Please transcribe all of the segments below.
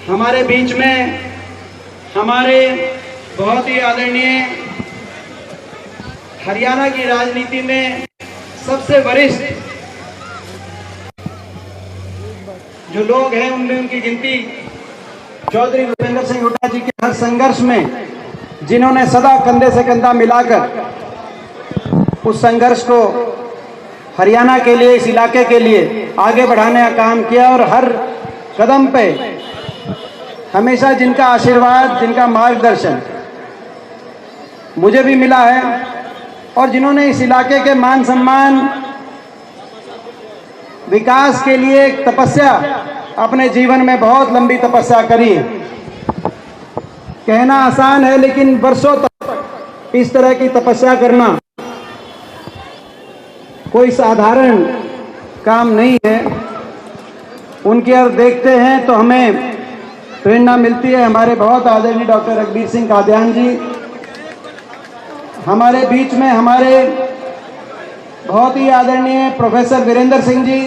हमारे बीच में हमारे बहुत ही आदरणीय हरियाणा की राजनीति में सबसे वरिष्ठ जो लोग हैं उनमें उनकी गिनती चौधरी भूपेंद्र सिंह हुड्डा जी के हर संघर्ष में जिन्होंने सदा कंधे से कंधा मिलाकर उस संघर्ष को हरियाणा के लिए, इस इलाके के लिए आगे बढ़ाने का काम किया और हर कदम पे हमेशा जिनका आशीर्वाद, जिनका मार्गदर्शन मुझे भी मिला है और जिन्होंने इस इलाके के मान सम्मान, विकास के लिए एक तपस्या अपने जीवन में बहुत लंबी तपस्या करी। कहना आसान है लेकिन वर्षों तक इस तरह की तपस्या करना कोई साधारण काम नहीं है। उनकी ओर देखते हैं तो हमें प्रेरणा मिलती है। हमारे बहुत आदरणीय डॉक्टर रघुबीर सिंह कादियान जी हमारे बीच में, हमारे बहुत ही आदरणीय प्रोफेसर वीरेंद्र सिंह जी,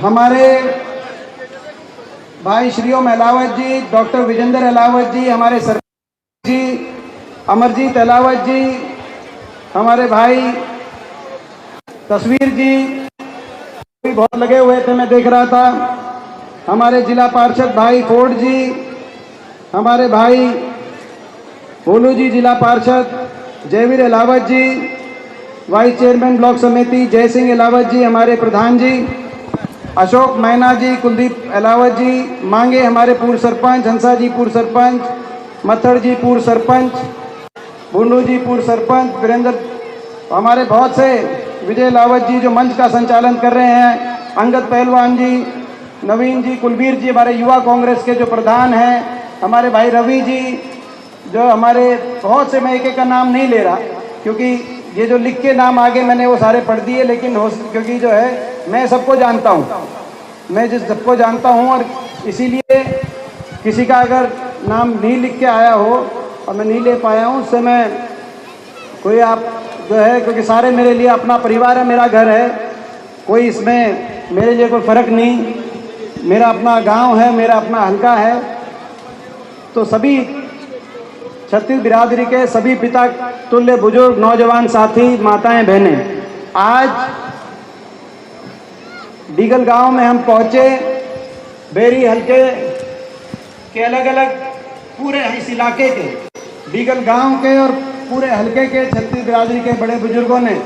हमारे भाई श्रीओम अहलावत जी, डॉक्टर विजेंद्र अहलावत जी, हमारे सरकार जी, अमरजीत अहलावत जी, हमारे भाई तस्वीर जी भी बहुत लगे हुए थे, मैं देख रहा था। हमारे जिला पार्षद भाई फोर्ड जी, हमारे भाई भोलू जी जिला पार्षद, जयवीर अहलावत जी, वाइस चेयरमैन ब्लॉक समिति जय सिंह अहलावत जी, हमारे प्रधान जी अशोक मैना जी, कुलदीप अहलावत जी, मांगे हमारे पूर्व सरपंच, हंसा जी पूर्व सरपंच, मथड़ जी पूर्व सरपंच, भुंडू जी पूर्व सरपंच, वीरेंद्र, हमारे बहुत से, विजय अहलावत जी जो मंच का संचालन कर रहे हैं, अंगद पहलवान जी, नवीन जी, कुलबीर जी हमारे युवा कांग्रेस के जो प्रधान हैं, हमारे भाई रवि जी जो हमारे बहुत से, मैं एक एक का नाम नहीं ले रहा क्योंकि ये जो लिख के नाम आगे मैंने वो सारे पढ़ दिए, लेकिन क्योंकि जो है मैं सबको जानता हूँ, मैं जिस सबको जानता हूँ और इसीलिए किसी का अगर नाम नहीं लिख के आया हो और मैं नहीं ले पाया हूँ उससे मैं कोई आप जो है, क्योंकि सारे मेरे लिए अपना परिवार है, मेरा घर है, कोई इसमें मेरे लिए कोई फ़र्क नहीं, मेरा अपना गांव है, मेरा अपना हल्का है। तो सभी छत्तीस बिरादरी के सभी पिता तुल्य बुजुर्ग, नौजवान साथी, माताएं, बहनें, आज डीगल गांव में हम पहुंचे। बेरी हल्के के अलग अलग पूरे इस इलाके के, डीगल गांव के और पूरे हल्के के छत्तीस बिरादरी के बड़े बुजुर्गों ने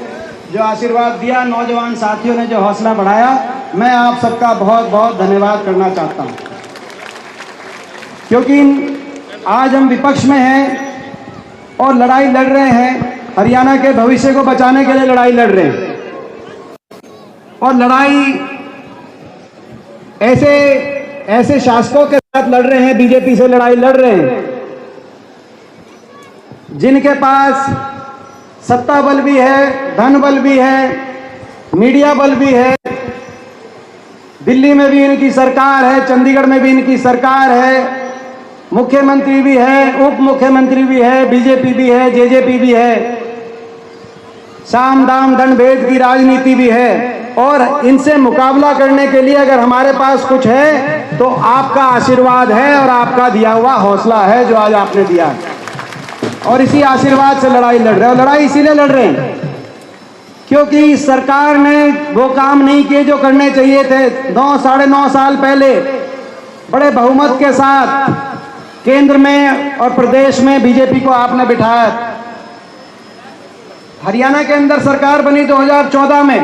जो आशीर्वाद दिया, नौजवान साथियों ने जो हौसला बढ़ाया, मैं आप सबका बहुत बहुत धन्यवाद करना चाहता हूं। क्योंकि आज हम विपक्ष में हैं और लड़ाई लड़ रहे हैं, हरियाणा के भविष्य को बचाने के लिए लड़ाई लड़ रहे हैं और लड़ाई ऐसे शासकों के साथ लड़ रहे हैं, बीजेपी से लड़ाई लड़ रहे हैं जिनके पास सत्ता बल भी है, धन बल भी है, मीडिया बल भी है। दिल्ली में भी इनकी सरकार है, चंडीगढ़ में भी इनकी सरकार है, मुख्यमंत्री भी है, उप मुख्यमंत्री भी है, बीजेपी भी है, जेजेपी भी है, साम दाम दंड भेद की राजनीति भी है। और इनसे मुकाबला करने के लिए अगर हमारे पास कुछ है तो आपका आशीर्वाद है और आपका दिया हुआ हौसला है जो आज आपने दिया है, और इसी आशीर्वाद से लड़ाई लड़ रहे हैं। और लड़ाई इसीलिए लड़ रहे हैं क्योंकि सरकार ने वो काम नहीं किए जो करने चाहिए थे। 9-9.5 साल पहले बड़े बहुमत के साथ केंद्र में और प्रदेश में बीजेपी को आपने बिठाया। हरियाणा के अंदर सरकार बनी 2014 में।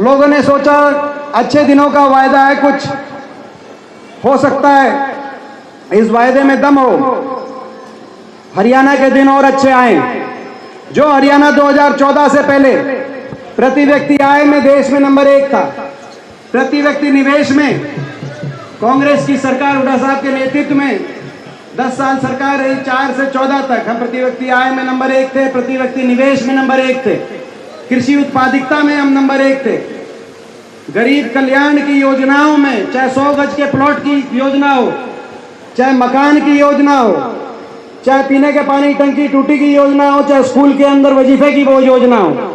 लोगों ने सोचा अच्छे दिनों का वायदा है, कुछ हो सकता है, इस वायदे में दम हो, हरियाणा के दिन और अच्छे आए। जो हरियाणा 2014 से पहले प्रति व्यक्ति आय में देश में नंबर 1 था, प्रति व्यक्ति निवेश में कांग्रेस की सरकार हुड्डा साहब के नेतृत्व में 10 साल सरकार रही, 4 से 14 तक हम प्रति व्यक्ति आय में नंबर 1 थे, प्रति व्यक्ति निवेश में नंबर 1 थे, कृषि उत्पादकता में हम नंबर 1 थे, गरीब कल्याण की योजनाओं में, चाहे 100 गज के प्लॉट की योजना हो, चाहे मकान की योजना हो, चाहे पीने के पानी टंकी टूटी की योजना हो, चाहे स्कूल के अंदर वजीफे की वो योजना हो,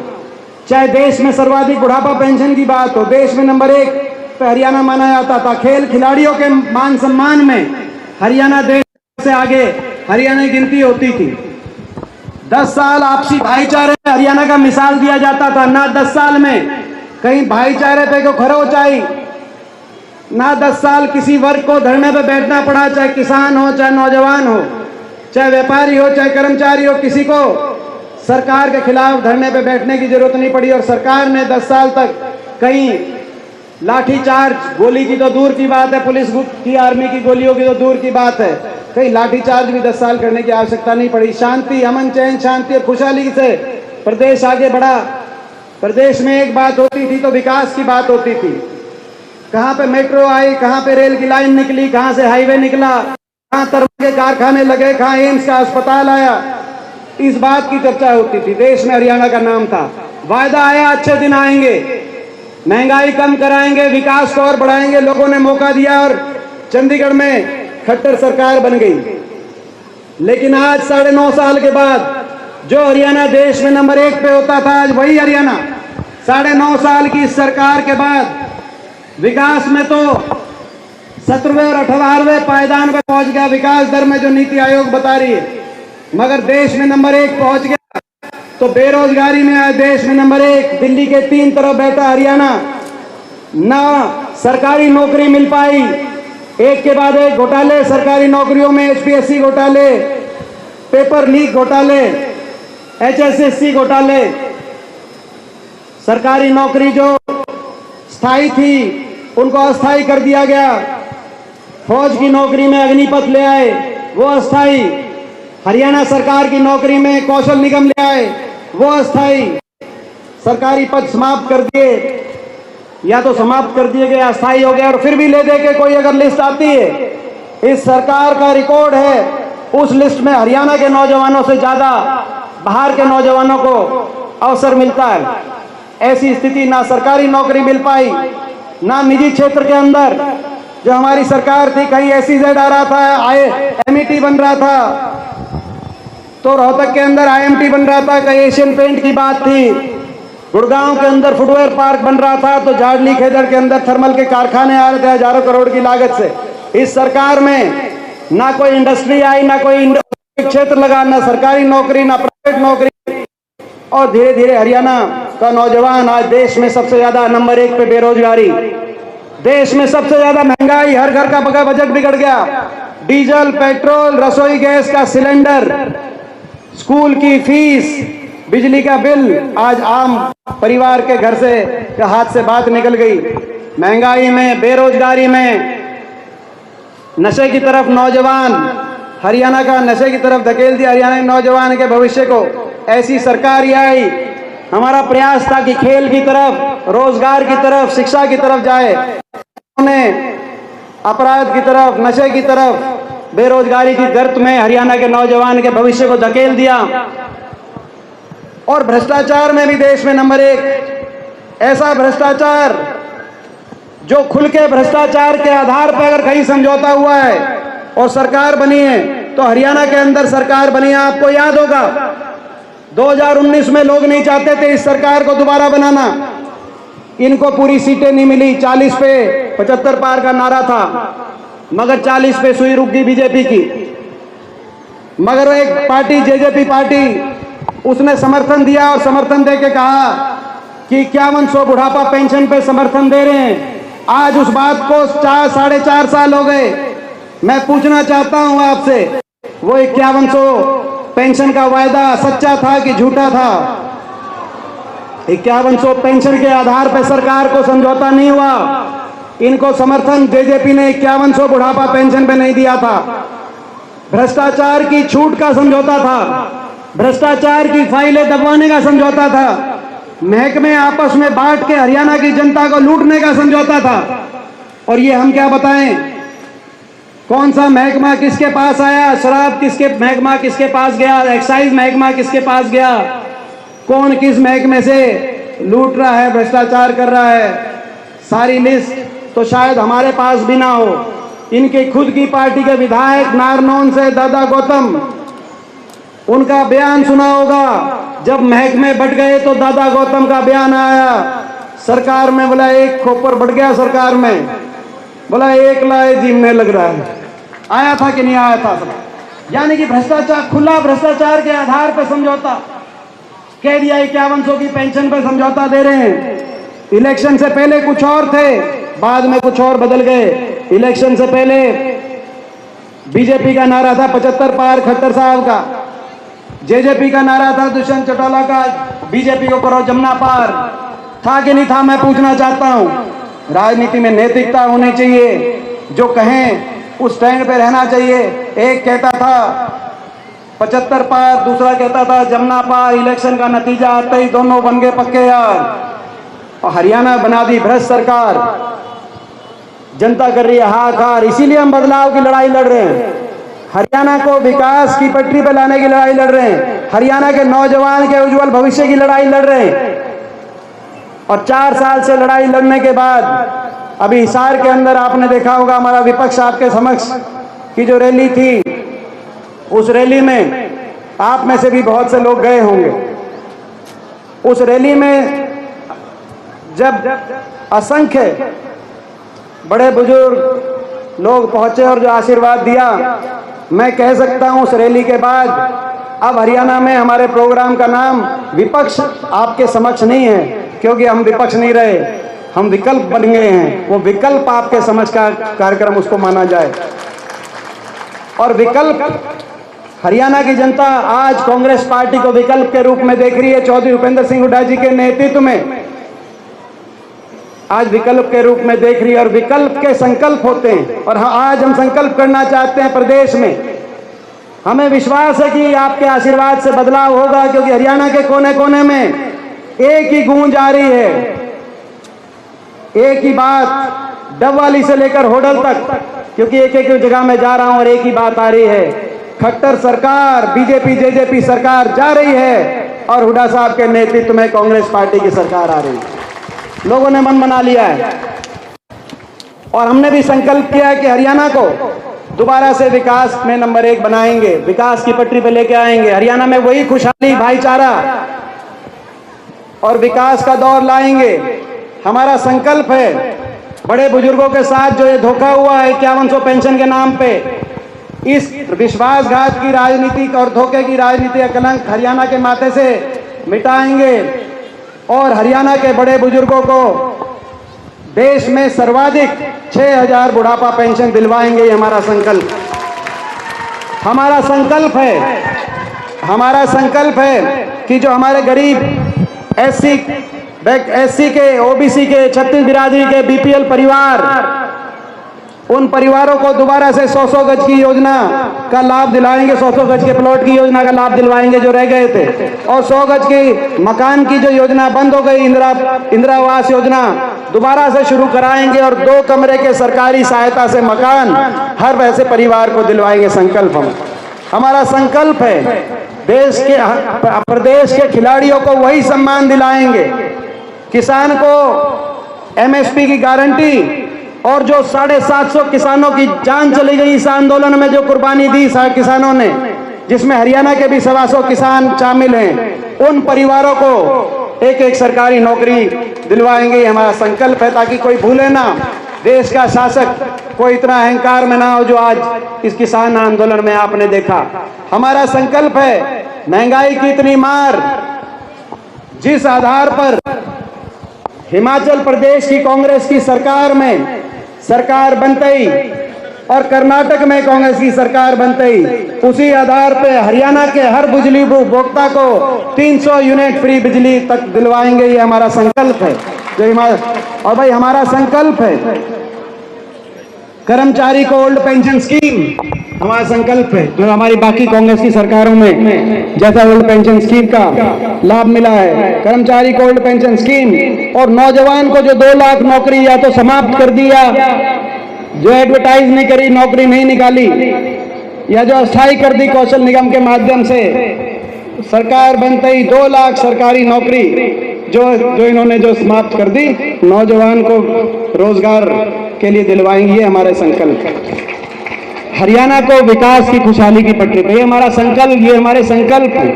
चाहे देश में सर्वाधिक बुढ़ापा पेंशन की बात हो, देश में नंबर 1 पे हरियाणा माना जाता था। खेल खिलाड़ियों के मान सम्मान में हरियाणा देश से आगे हरियाणा की गिनती होती थी। 10 साल आपसी भाईचारे में हरियाणा का मिसाल दिया जाता था। ना 10 साल में कहीं भाईचारे पे को खरोच आई, ना 10 साल किसी वर्ग को धरने पे बैठना पड़ा, चाहे किसान हो, चाहे नौजवान हो, चाहे व्यापारी हो, चाहे कर्मचारी हो, किसी को सरकार के खिलाफ धरने पे बैठने की जरूरत नहीं पड़ी। और सरकार ने 10 साल तक कहीं लाठीचार्ज, गोली की तो दूर की बात है, पुलिस की, आर्मी की गोलियों की तो दूर की बात है, कहीं लाठीचार्ज भी 10 साल करने की आवश्यकता नहीं पड़ी। शांति, अमन चैन, शांति और खुशहाली से प्रदेश आगे बढ़ा। प्रदेश में एक बात होती थी तो विकास की बात होती थी। कहाँ पे मेट्रो आई, कहाँ पे रेल की लाइन निकली, कहाँ से हाईवे निकला, कहाँ तरह के कारखाने लगे, कहाँ एम्स का अस्पताल आया, इस बात की चर्चा होती थी। देश में हरियाणा का नाम था। वायदा आया अच्छे दिन आएंगे, महंगाई कम कराएंगे, विकास को और बढ़ाएंगे। लोगों ने मौका दिया और चंडीगढ़ में खट्टर सरकार बन गई। लेकिन आज 9.5 साल के बाद जो हरियाणा देश में नंबर 1 पे होता था, आज वही हरियाणा 9.5 साल की सरकार के बाद विकास में तो 17वें और 18वें पायदान पर पहुंच गया। विकास दर में जो नीति आयोग बता रही है, मगर देश में नंबर 1 पहुंच गया। तो बेरोजगारी में आज देश में नंबर 1, दिल्ली के 3 तरफ बैठा हरियाणा। ना सरकारी नौकरी मिल पाई, एक के बाद एक घोटाले सरकारी नौकरियों में, HPSC घोटाले, पेपर लीक घोटाले, HSSC घोटाले। सरकारी नौकरी जो स्थायी थी उनको अस्थायी कर दिया गया। फौज की नौकरी में अग्निपथ ले आए, वो अस्थायी। हरियाणा सरकार की नौकरी में कौशल निगम ले आए, वो अस्थायी। सरकारी पद समाप्त कर दिए, या तो समाप्त कर दिए गए, अस्थायी हो गए। और फिर भी ले दे के कोई अगर लिस्ट आती है, इस सरकार का रिकॉर्ड है, उस लिस्ट में हरियाणा के नौजवानों से ज्यादा बाहर के नौजवानों को अवसर मिलता है। ऐसी स्थिति, ना सरकारी नौकरी मिल पाई, ना निजी क्षेत्र के अंदर जो हमारी सरकार थी, कहीं SEZ आ रहा था, MET बन रहा था, तो रोहतक के अंदर IMT बन रहा था, कहीं एशियन पेंट की बात थी, गुड़गांव के अंदर फुटवेयर पार्क बन रहा था, तो जाडली खेदड़ के अंदर थर्मल के कारखाने आ रहे थे हजारों करोड़ की लागत से। इस सरकार में ना कोई इंडस्ट्री आई, ना कोई क्षेत्र लगा, ना सरकारी नौकरी, ना प्राइवेट नौकरी। और धीरे धीरे हरियाणा का नौजवान आज देश में सबसे ज्यादा नंबर 1 पे बेरोजगारी, देश में सबसे ज्यादा महंगाई, हर घर का बजट बिगड़ गया। डीजल, पेट्रोल, रसोई गैस का सिलेंडर, स्कूल की फीस, बिजली का बिल, आज आम परिवार के घर से के हाथ से बात निकल गई। महंगाई में, बेरोजगारी में, नशे की तरफ नौजवान, हरियाणा का नशे की तरफ धकेल दिया हरियाणा के नौजवान के भविष्य को। ऐसी सरकार ही आई। हमारा प्रयास था कि खेल की तरफ, रोजगार की तरफ, शिक्षा की तरफ जाए, उन्होंने अपराध की तरफ, नशे की तरफ, बेरोजगारी की गर्त में हरियाणा के नौजवान के भविष्य को धकेल दिया। और भ्रष्टाचार में भी देश में नंबर 1। ऐसा भ्रष्टाचार जो खुल के भ्रष्टाचार के आधार पर अगर कहीं समझौता हुआ है और सरकार बनी है, तो हरियाणा के अंदर सरकार बनी है। आपको याद होगा 2019 में लोग नहीं चाहते थे इस सरकार को दोबारा बनाना। इनको पूरी सीटें नहीं मिली, 40 पे 75 पार का नारा था, मगर 40 पे सुई रुक गई बीजेपी की। मगर एक पार्टी, JJP पार्टी, उसने समर्थन दिया और समर्थन देके कहा कि 5100 बुढ़ापा पेंशन पे समर्थन दे रहे हैं। आज उस बात को 4-4.5 साल हो गए। मैं पूछना चाहता हूं आपसे, वो 5100 पेंशन का वायदा सच्चा था कि झूठा था? 5100 पेंशन के आधार पर सरकार को समझौता नहीं हुआ। इनको समर्थन JJP ने 5100 बुढ़ापा पेंशन पे नहीं दिया था। भ्रष्टाचार की छूट का समझौता था, भ्रष्टाचार की फाइलें दबवाने का समझौता था, महकमे आपस में बांट के हरियाणा की जनता को लूटने का समझौता था। और ये हम क्या बताएं, कौन सा महकमा किसके पास आया, शराब किसके महकमा किसके पास गया, एक्साइज महकमा किसके पास गया, कौन किस महकमे से लूट रहा है, भ्रष्टाचार कर रहा है, सारी लिस्ट तो शायद हमारे पास भी ना हो। इनके खुद की पार्टी के विधायक नारनौल से दादा गौतम, उनका बयान सुना होगा। जब महकमे बट गए तो दादा गौतम का बयान आया, सरकार में बोला एक खोपर बढ़ गया, सरकार में बोला एक लाए जीमने लग रहा है। आया था कि नहीं आया था सब? यानी कि भ्रष्टाचार, खुला भ्रष्टाचार के आधार पर समझौता कह दिया। 5100 की पेंशन पर समझौता दे रहे हैं। इलेक्शन से पहले कुछ और थे, बाद में कुछ और बदल गए। इलेक्शन से पहले बीजेपी का नारा था 75 पार खट्टर साहब का, जेजेपी का नारा था दुष्यंत चौटाला का, बीजेपी को करो जमुना पार। था कि नहीं था? मैं पूछना चाहता हूं। राजनीति में नैतिकता होनी चाहिए, जो कहें उस स्टैंड पे रहना चाहिए। एक कहता था 75 पार, दूसरा कहता था जमुना पार। इलेक्शन का नतीजा आते ही दोनों बन गए पक्के यार। और हरियाणा बना दी भ्रष्ट सरकार, जनता कर रही है हाहाकार। इसीलिए हम बदलाव की लड़ाई लड़ रहे हैं, हरियाणा को विकास की पटरी पर लाने की लड़ाई लड़ रहे हैं, हरियाणा के नौजवान के उज्जवल भविष्य की लड़ाई लड़ रहे हैं। और 4 साल से लड़ाई लड़ने के बाद अभी हिसार के अंदर आपने देखा होगा, हमारा विपक्ष आपके समक्ष की जो रैली थी, उस रैली में आप में से भी बहुत से लोग गए होंगे। उस रैली में जब असंख्य बड़े बुजुर्ग लोग पहुंचे और जो आशीर्वाद दिया, मैं कह सकता हूं उस रैली के बाद अब हरियाणा में हमारे प्रोग्राम का नाम विपक्ष आपके समक्ष नहीं है, क्योंकि हम विपक्ष नहीं रहे, हम विकल्प बन गए हैं। वो विकल्प आपके समक्ष का कार्यक्रम उसको माना जाए। और विकल्प हरियाणा की जनता आज कांग्रेस पार्टी को विकल्प के रूप में देख रही है। चौधरी भूपेंद्र सिंह हुड्डा जी के नेतृत्व में आज विकल्प के रूप में देख रही है। और विकल्प के संकल्प होते हैं, और आज हम संकल्प करना चाहते हैं प्रदेश में। हमें विश्वास है कि आपके आशीर्वाद से बदलाव होगा, क्योंकि हरियाणा के कोने कोने में एक ही गूंज आ रही है, एक ही बात, डबवाली से लेकर होडल तक, क्योंकि एक एक जगह में जा रहा हूं और एक ही बात आ रही है, खट्टर सरकार, बीजेपी जेजेपी सरकार जा रही है और हुड्डा साहब के नेतृत्व में कांग्रेस पार्टी की सरकार आ रही है। लोगों ने मन बना लिया है और हमने भी संकल्प किया है कि हरियाणा को दोबारा से विकास में नंबर 1 बनाएंगे, विकास की पटरी पे लेके आएंगे। हरियाणा में वही खुशहाली, भाईचारा और विकास का दौर लाएंगे। हमारा संकल्प है। बड़े बुजुर्गों के साथ जो ये धोखा हुआ है 5100 पेंशन के नाम पे, इस विश्वासघात की राजनीति और धोखे की राजनीति का कलंक हरियाणा के माथे से मिटाएंगे और हरियाणा के बड़े बुजुर्गों को देश में सर्वाधिक 6000 बुढ़ापा पेंशन दिलवाएंगे। ये हमारा संकल्प, हमारा संकल्प है। हमारा संकल्प है कि जो हमारे गरीब एससी के, ओबीसी के, छत्तीस बिरादरी के बीपीएल परिवार, उन परिवारों को दोबारा से 100-100 गज की योजना का लाभ दिलाएंगे, 100-100 गज के प्लॉट की योजना का लाभ दिलवाएंगे जो रह गए थे, और 100 गज की मकान की जो योजना बंद हो गई, इंदिरा आवास योजना, दोबारा से शुरू कराएंगे और 2 कमरे के सरकारी सहायता से मकान हर वैसे परिवार को दिलवाएंगे। संकल्प हमारा संकल्प है। देश के प्रदेश के खिलाड़ियों को वही सम्मान दिलाएंगे। किसान को एमएसपी की गारंटी, और जो 750 किसानों की जान चली गई इस आंदोलन में, जो कुर्बानी दी किसानों ने, जिसमें हरियाणा के भी 125 किसान शामिल हैं, उन परिवारों को एक सरकारी नौकरी दिलवाएंगे। हमारा संकल्प है, ताकि कोई भूले ना, देश का शासक कोई इतना अहंकार में ना हो जो आज इस किसान आंदोलन में आपने देखा। हमारा संकल्प है, महंगाई की इतनी मार, जिस आधार पर हिमाचल प्रदेश की कांग्रेस की सरकार में सरकार बनते ही और कर्नाटक में कांग्रेस की सरकार बनते ही, उसी आधार पे हरियाणा के हर बिजली उपभोक्ता को 300 यूनिट फ्री बिजली तक दिलवाएंगे। ये हमारा संकल्प है। और भाई हमारा संकल्प है कर्मचारी को ओल्ड पेंशन स्कीम, हमारा संकल्प है जो हमारी बाकी कांग्रेस की सरकारों में जैसा ओल्ड पेंशन स्कीम का लाभ मिला है, कर्मचारी को ओल्ड पेंशन स्कीम, और नौजवान को जो 2 लाख नौकरी या तो समाप्त कर दिया, जो एडवर्टाइज नहीं करी, नौकरी नहीं निकाली, या जो अस्थायी कर दी कौशल निगम के माध्यम से, सरकार बनते ही 2 लाख सरकारी नौकरी जो इन्होंने जो समाप्त कर दी, नौजवान को रोजगार के लिए दिलवाएंगे। ये हमारे संकल्प है। हरियाणा को विकास की खुशहाली की पटरी पे, ये हमारा संकल्प, ये हमारे संकल्प है।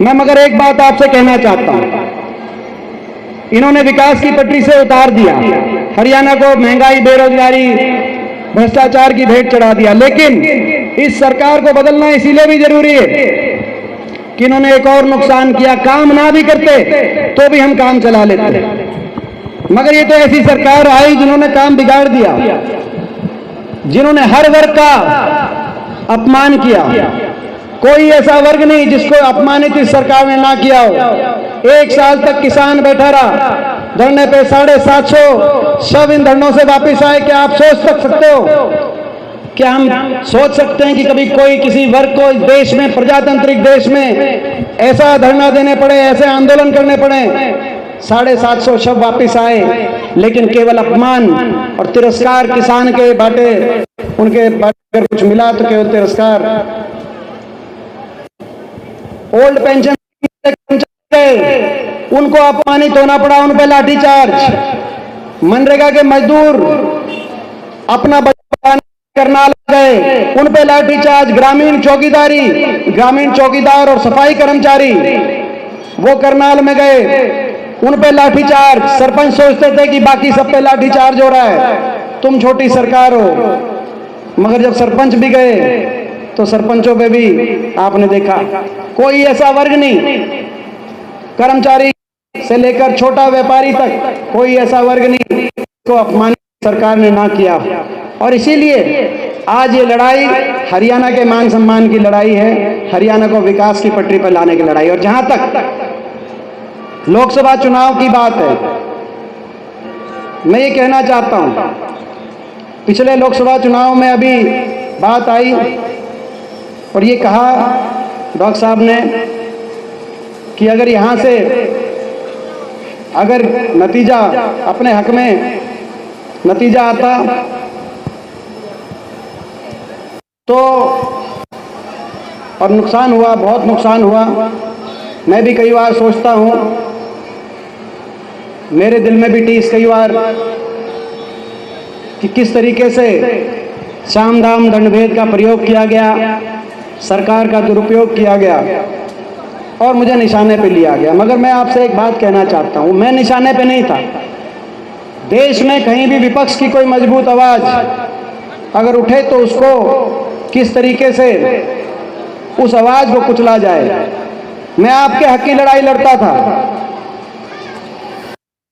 मैं मगर एक बात आपसे कहना चाहता हूं, इन्होंने विकास की पटरी से उतार दिया, हरियाणा को महंगाई, बेरोजगारी, भ्रष्टाचार की भेंट चढ़ा दिया। लेकिन इस सरकार को बदलना इसीलिए भी जरूरी है कि इन्होंने एक और नुकसान किया, काम ना भी करते तो भी हम काम चला लेते। मगर ये तो ऐसी सरकार आई जिन्होंने काम बिगाड़ दिया, जिन्होंने हर वर्ग का अपमान किया। कोई ऐसा वर्ग नहीं जिसको अपमानित इस सरकार ने ना किया हो। 1 साल तक किसान बैठा रहा धरने पे, 750 शव इन धरनों से वापस आए। क्या आप सोच सकते हो, क्या हम सोच सकते हैं कि कभी कोई किसी वर्ग को इस देश में, प्रजातांत्रिक देश में ऐसा धरना देने पड़े, ऐसे आंदोलन करने पड़े? 750 शव वापस आए, लेकिन केवल अपमान और तिरस्कार किसान के बाटे, उनके बाटे अगर कुछ मिला तो केवल तिरस्कार। ओल्ड पेंशन उनको अपमानित होना पड़ा, उन पे लाठीचार्ज। मनरेगा के मजदूर अपना बचाव करना गए, उन पे लाठीचार्ज। ग्रामीण चौकीदारी, ग्रामीण चौकीदार और सफाई कर्मचारी वो करनाल में गए, उन पे लाठीचार्ज। सरपंच सोचते थे कि बाकी सब पे लाठीचार्ज हो रहा है, तुम छोटी सरकार हो, मगर जब सरपंच भी गए तो सरपंचों पे भी आपने देखा कोई ऐसा वर्ग नहीं, कर्मचारी से लेकर छोटा व्यापारी तक कोई ऐसा वर्ग नहीं जिसको अपमानित सरकार ने ना किया। और इसीलिए आज ये लड़ाई हरियाणा के मान सम्मान की लड़ाई है, हरियाणा को विकास की पटरी पर लाने की लड़ाई। और जहां तक लोकसभा चुनाव की बात है, मैं ये कहना चाहता हूं, पिछले लोकसभा चुनाव में अभी बात आई और ये कहा डॉक्टर साहब ने कि अगर यहां से अगर नतीजा अपने हक में नतीजा आता तो, और नुकसान हुआ, बहुत नुकसान हुआ। मैं भी कई बार सोचता हूं, मेरे दिल में भी टीस कई बार कि किस तरीके से साम दाम दंडभेद का प्रयोग किया गया, सरकार का दुरुपयोग किया गया और मुझे निशाने पे लिया गया। मगर मैं आपसे एक बात कहना चाहता हूं, मैं निशाने पे नहीं था। देश में कहीं भी विपक्ष की कोई मजबूत आवाज अगर उठे तो उसको किस तरीके से उस आवाज को कुचला जाए। मैं आपके हक की लड़ाई लड़ता था,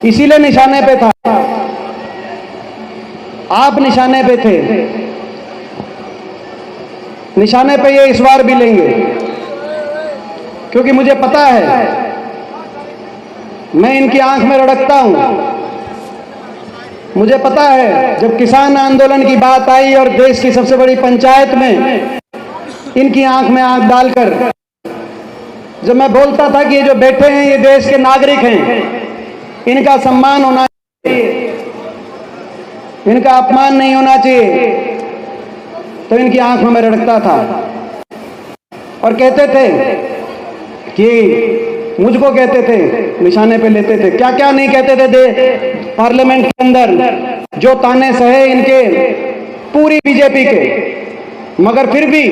इसीलिए निशाने पे था। आप निशाने पे थे, निशाने पे ये इस बार भी लेंगे, क्योंकि मुझे पता है, मैं इनकी आंख में रड़कता हूं। मुझे पता है जब किसान आंदोलन की बात आई और देश की सबसे बड़ी पंचायत में इनकी आंख में आंख डालकर जब मैं बोलता था कि ये जो बैठे हैं ये देश के नागरिक हैं, इनका सम्मान होना चाहिए, इनका अपमान नहीं होना चाहिए, तो इनकी आंखों में रड़कता था और कहते थे कि मुझको कहते थे, निशाने पे लेते थे। क्या क्या नहीं कहते थे पार्लियामेंट के अंदर, जो ताने सहे इनके पूरी बीजेपी के। मगर फिर भी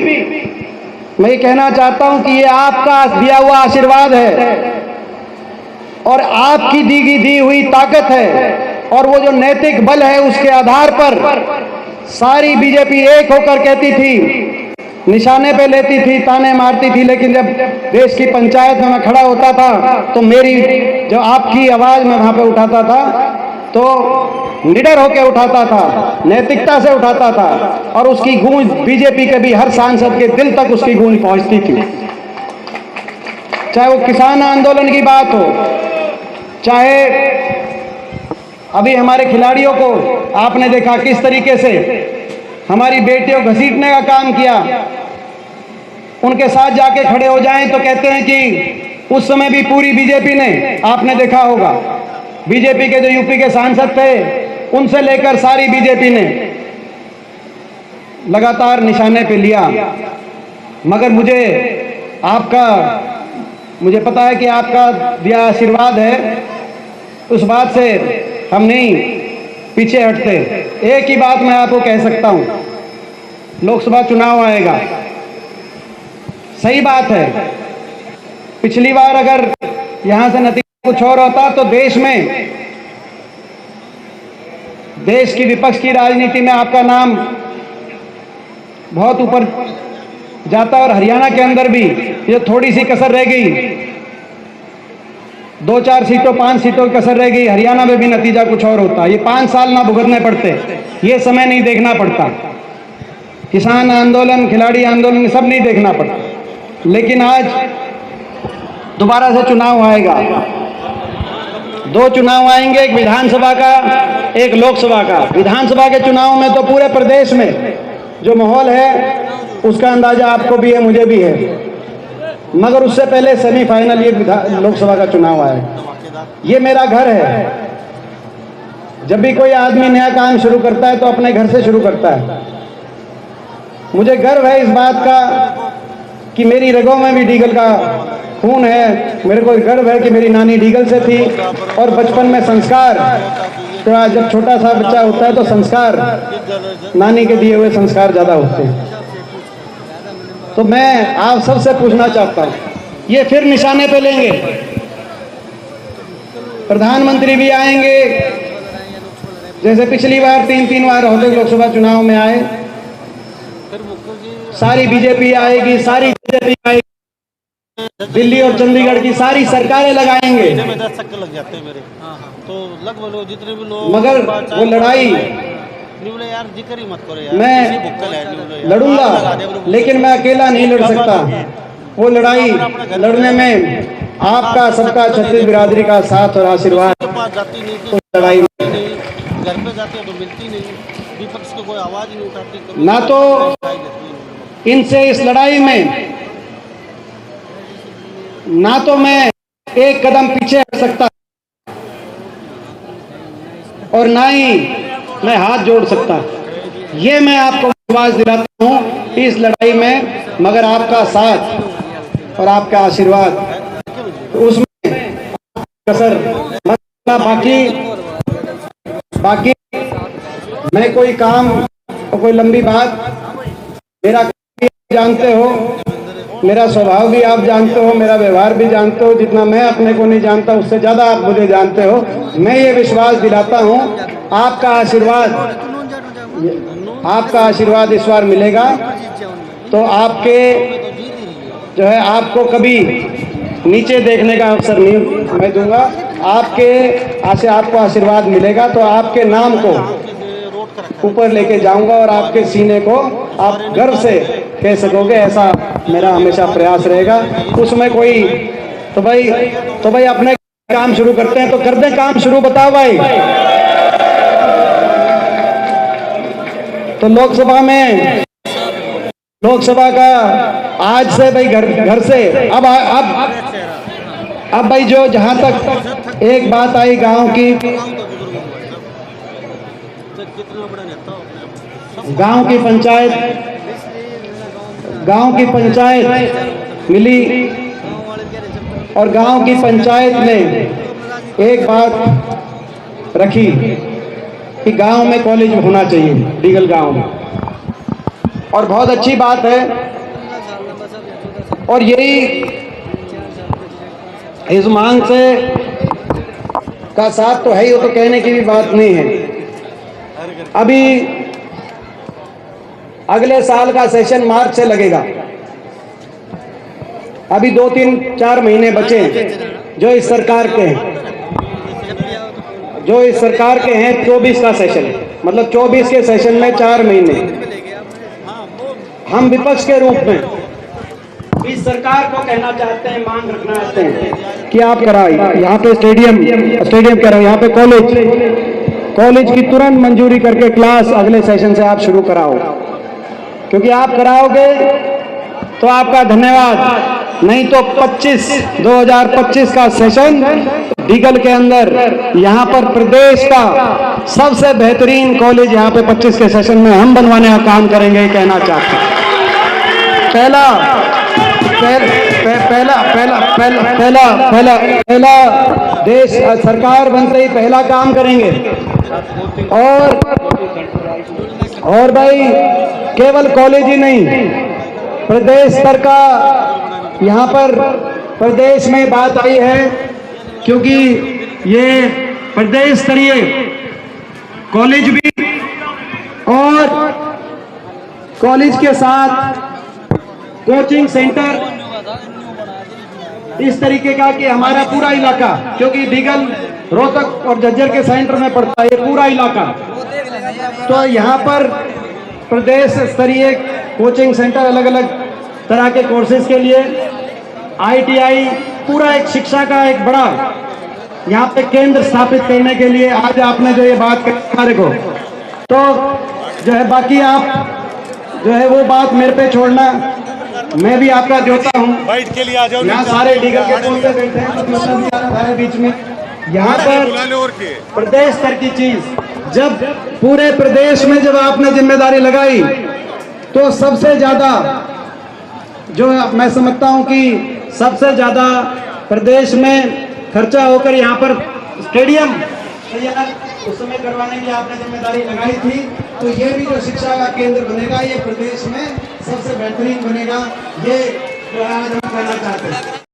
मैं ये कहना चाहता हूं कि ये आपका दिया हुआ आशीर्वाद है और आपकी दी हुई ताकत है, और वो जो नैतिक बल है उसके आधार पर सारी बीजेपी एक होकर कहती थी, निशाने पे लेती थी, ताने मारती थी। लेकिन जब देश की पंचायत में मैं खड़ा होता था तो मेरी जो आपकी आवाज मैं वहां पे उठाता था तो निडर होकर उठाता था, नैतिकता से उठाता था, और उसकी गूंज बीजेपी के भी हर सांसद के दिल तक उसकी गूंज पहुंचती थी। चाहे वो किसान आंदोलन की बात हो, चाहे अभी हमारे खिलाड़ियों को आपने देखा किस तरीके से हमारी बेटियों घसीटने का काम किया, उनके साथ जाके खड़े हो जाएं तो कहते हैं कि उस समय भी पूरी बीजेपी ने, आपने देखा होगा, बीजेपी के जो यूपी के सांसद थे उनसे लेकर सारी बीजेपी ने लगातार निशाने पे लिया। मगर मुझे पता है कि आपका दिया आशीर्वाद है, उस बात से हम नहीं पीछे हटते। एक ही बात मैं आपको कह सकता हूं, लोकसभा चुनाव आएगा, सही बात है, पिछली बार अगर यहां से नतीजा कुछ और होता तो देश की विपक्ष की राजनीति में आपका नाम बहुत ऊपर जाता। और हरियाणा के अंदर भी ये थोड़ी सी कसर रह गई, 2-4 सीटों 5 सीटों की कसर रह गई, हरियाणा में भी नतीजा कुछ और होता। ये 5 साल ना भुगतने पड़ते, ये समय नहीं देखना पड़ता, किसान आंदोलन, खिलाड़ी आंदोलन सब नहीं देखना पड़ता। लेकिन आज दोबारा से चुनाव आएगा, 2 चुनाव आएंगे, एक विधानसभा का, एक लोकसभा का। विधानसभा के चुनाव में तो पूरे प्रदेश में जो माहौल है उसका अंदाजा आपको भी है, मुझे भी है, मगर उससे पहले सेमीफाइनल ये लोकसभा का चुनाव आएगा। ये मेरा घर है। जब भी कोई आदमी नया काम शुरू करता है तो अपने घर से शुरू करता है। मुझे गर्व है इस बात का कि मेरी रगों में भी डीगल का खून है। मेरे को गर्व है कि मेरी नानी डीगल से थी और बचपन में संस्कार, तो जब छोटा सा बच्चा होता है तो संस्कार, नानी के दिए हुए संस्कार ज़्यादा होते हैं। तो मैं आप सबसे पूछना चाहता हूँ, ये फिर निशाने पे लेंगे, प्रधानमंत्री भी आएंगे, जैसे पिछली बार 3-3 बार होते लोकसभा चुनाव में आए, सारी बीजेपी आएगी, सारी बीजेपी आएगी, दिल्ली और चंडीगढ़ की सारी सरकारें लगाएंगे, लग जाते हैं मेरे, तो लगभग जितने भी लोग, मगर वो लड़ाई यार जिक्र ही मत करो यार, मैं लड़ूंगा, लेकिन मैं अकेला नहीं लड़ सकता। वो लड़ाई लड़ने में आपका, सबका, छत्तीस बिरादरी का साथ और आशीर्वाद उस लड़ाई में। घर पे जाते हो तो मिलती नहीं, विपक्ष को कोई आवाज नहीं उठाती, ना तो इनसे इस लड़ाई में ना तो मैं एक कदम पीछे हट सकता और ना ही मैं हाथ जोड़ सकता। ये मैं आपको विश्वास दिलाता हूँ इस लड़ाई में, मगर आपका साथ और आपका आशीर्वाद, तो उसमें कसर मत करना। बाकी मैं कोई काम और कोई लंबी बात, मेरा जानते हो, मेरा स्वभाव भी आप जानते हो, मेरा व्यवहार भी जानते हो, जितना मैं अपने को नहीं जानता उससे ज़्यादा आप मुझे जानते हो। मैं ये विश्वास दिलाता हूँ आपका आशीर्वाद इस बार मिलेगा, तो आपके जो है आपको कभी नीचे देखने का अवसर नहीं मैं दूंगा। आपको आशीर्वाद मिलेगा तो आपके नाम को ऊपर लेके जाऊंगा और आपके सीने को आप गर्व से कह सकोगे, ऐसा मेरा हमेशा प्रयास रहेगा। उसमें कोई तो भाई अपने काम शुरू करते हैं तो कर दें काम शुरू, बताओ भाई। तो लोकसभा का आज से भाई घर से अब भाई जो जहां तक एक बात आई गांव की पंचायत मिली और गांव की पंचायत ने एक बात रखी कि गांव में कॉलेज होना चाहिए, डीगल गांव में, और बहुत अच्छी बात है। और यही इस मांग से का साथ तो है ही, वो तो कहने की भी बात नहीं है। अभी अगले साल का सेशन मार्च से लगेगा, अभी 2-3-4 महीने बचे हैं जो इस सरकार के हैं। 24 का सेशन, मतलब 24 के सेशन में 4 महीने हम विपक्ष के रूप में इस सरकार को कहना चाहते हैं, मांग रखना चाहते हैं कि आप कराइए यहाँ पे स्टेडियम कह रहे हो, यहाँ पे कॉलेज की तुरंत मंजूरी करके क्लास अगले सेशन से आप शुरू कराओ, क्योंकि आप कराओगे तो आपका धन्यवाद। नहीं तो 2025 का सेशन डीगल के अंदर यहाँ पर प्रदेश का सबसे बेहतरीन कॉलेज यहाँ पे 25 के सेशन में हम बनवाने का काम करेंगे, कहना चाहते हैं। पहला देश सरकार बनते ही पहला काम करेंगे। और भाई केवल कॉलेज ही नहीं, प्रदेश स्तर का यहाँ पर प्रदेश में बात आई है क्योंकि ये प्रदेश स्तरीय कॉलेज भी और कॉलेज के साथ कोचिंग सेंटर इस तरीके का कि हमारा पूरा इलाका, क्योंकि बिगल, रोहतक और झज्जर के सेंटर में पड़ता है ये पूरा इलाका, तो यहाँ पर प्रदेश स्तरीय कोचिंग सेंटर अलग अलग तरह के कोर्सेज के लिए ITI पूरा एक शिक्षा का एक बड़ा यहाँ पे केंद्र स्थापित करने के लिए आज आपने जो ये बात कही हमारे को, तो जो है बाकी आप जो है वो बात मेरे पे छोड़ना, मैं भी आपका जोता हूँ। फाइट के लिए आ जाओ, यहाँ सारे लीगल के पोस्टर बैठे हैं, तो जोता भी आ रहा है बीच में। यहाँ पर प्रदेश स्तर की चीज, जब पूरे प्रदेश में जब आपने जिम्मेदारी लगाई तो सबसे ज्यादा जो मैं समझता हूँ कि सबसे ज्यादा प्रदेश में खर्चा होकर यहाँ पर स्टेडियम तैयार उस समय करवाने की आपने जिम्मेदारी लगाई थी, तो ये भी जो शिक्षा का केंद्र बनेगा ये प्रदेश में सबसे बेहतरीन बनेगा, ये जो आज हम कहना चाहते हैं।